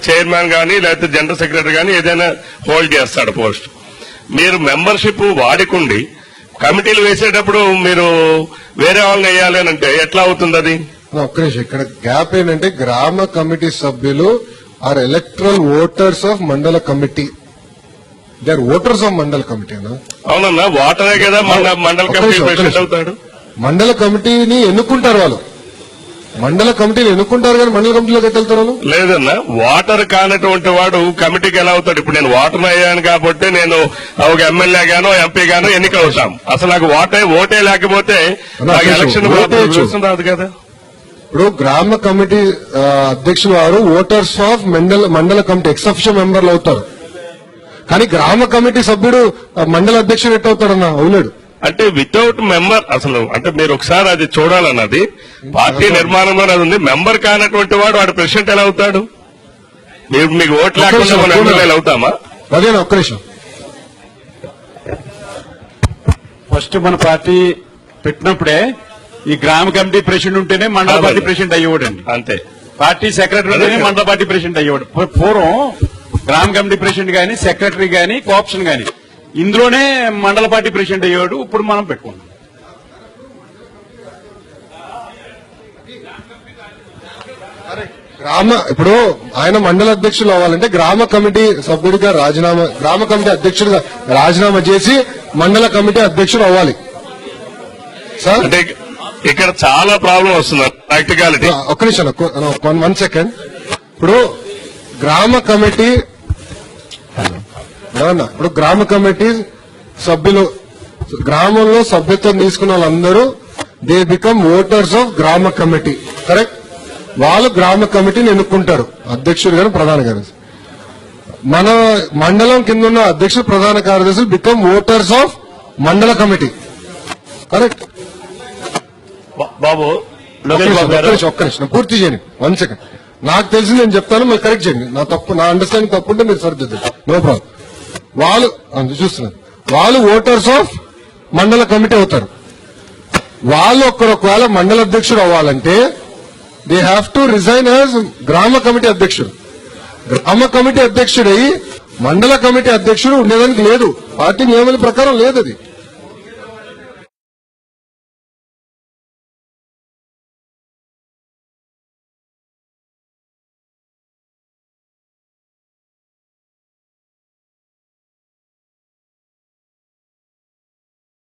Chairman గానీ లేకపోతే general secretary గానీ ఏదైనా హోల్డ్ చేస్తాడు పోస్ట్. మీరు మెంబర్షిప్ వాడుకుండి కమిటీలు వేసేటప్పుడు మీరు వేరే వాళ్ళని వేయాలి అని అంటే ఎట్లా అవుతుంది అది? ఒక్క నిమిషం, ఇక్కడ గ్యాప్ ఏంటంటే గ్రామ కమిటీ సభ్యులు are electoral voters of mandal committee. They are voters of mandal committee అన్నా. అవునన్నా, వాటరే కదా మండల కమిటీ ప్రెసిడెంట్ అవుతాడు. మండల కమిటీని ఎన్నుకుంటారు వాళ్ళు, మండల కమిటీని ఎన్నుకుంటారు కానీ మండల కమిటీలోకి వెళ్తారు వాళ్ళు. లేదన్నా, వాటర్ కానటువంటి వాడు కమిటీకి ఎలా అవుతాడు? ఇప్పుడు నేను వాటర్ అయ్యాను కాబట్టి నేను ఒక ఎమ్మెల్యే గానో ఎంపీ గానో ఎన్నిక అవుతాం. అసలు నాకు ఓటే లేకపోతే నాకు ఎలక్షన్ రాదు కదా. ఇప్పుడు గ్రామ కమిటీ అధ్యక్షులు వారు voters of mandal committee exception మెంబర్లు అవుతారు. కానీ గ్రామ కమిటీ సభ్యుడు మండల అధ్యక్షుడు ఎట్ అవుతాడన్నా? అవులేడు. అంటే వితౌట్ మెంబర్ అసలు అంటే మీరు ఒకసారి అది చూడాలన్నది పార్టీ నిర్మాణంలో అది ఉంది. మెంబర్ కానటువంటి వాడు ప్రెసిడెంట్ ఎలా అవుతాడు? మీకు ఓట్లు లేకుండా మనం ఎమ్మెల్యేలు అవుతామా? అదేనా, ఒక్క నిమిషం. ఫస్ట్ మన పార్టీ పెట్టినప్పుడే ఈ గ్రామ కమిటీ ప్రెసిడెంట్ ఉంటేనే మండల పార్టీ ప్రెసిడెంట్ అయ్యేవాడండి. అంతే. పార్టీ సెక్రటరీ ఉంటేనే మండల పార్టీ ప్రెసిడెంట్ అయ్యేవాడు. పూర్వం గ్రామ కమిటీ ప్రెసిడెంట్ గాని సెక్రటరీ గాని కోఆప్షన్ గాని ఇందులోనే మండల పార్టీ ప్రెసిడెంట్ అయ్యాడు. ఇప్పుడు మనం పెట్టుకున్నాం. ఇప్పుడు ఆయన మండల అధ్యక్షులు అవ్వాలంటే గ్రామ కమిటీ సభ్యుడిగా గ్రామ కమిటీ అధ్యక్షుడిగా రాజీనామా చేసి మండల కమిటీ అధ్యక్షుడు అవ్వాలి సార్. అంటే ఇక్కడ చాలా ప్రాబ్లం వస్తుంది ప్రాక్టికాలిటీ. ఒక్క నిమిషం, 1 సెకండ్. ఇప్పుడు గ్రామ కమిటీ సభ్యులు గ్రామంలో సభ్యత్వం తీసుకున్న వాళ్ళందరూ దే బికమ్ ఓటర్స్ ఆఫ్ గ్రామ కమిటీ. కరెక్ట్? వాళ్ళు గ్రామ కమిటీని ఎన్నుకుంటారు, అధ్యక్షుడు గారు ప్రధాన కార్యదర్శి. మన మండలం కింద ఉన్న అధ్యక్షుడు ప్రధాన కార్యదర్శులు become voters of mandal committee. Correct బాబు? ఒక్క నిమిషం పూర్తి చేయండి. 1 సెకండ్. నాకు తెలిసి నేను చెప్తాను, మీరు కరెక్ట్ చేయండి. నా అండర్స్టాండింగ్ తప్పు ఉంటే మీరు సరిదిద్దండి. No problem. వాళ్ళు చూస్తున్నారు, వాళ్ళు ఓటర్స్ ఆఫ్ మండల కమిటీ అవుతారు. వాళ్ళు ఒకవేళ మండల అధ్యక్షుడు అవ్వాలంటే they have to resign as గ్రామ కమిటీ అధ్యక్షుడు. గ్రామ కమిటీ అధ్యక్షుడై మండల కమిటీ అధ్యక్షుడు ఉండేదానికి లేదు, పార్టీ నియమాల ప్రకారం లేదు అది.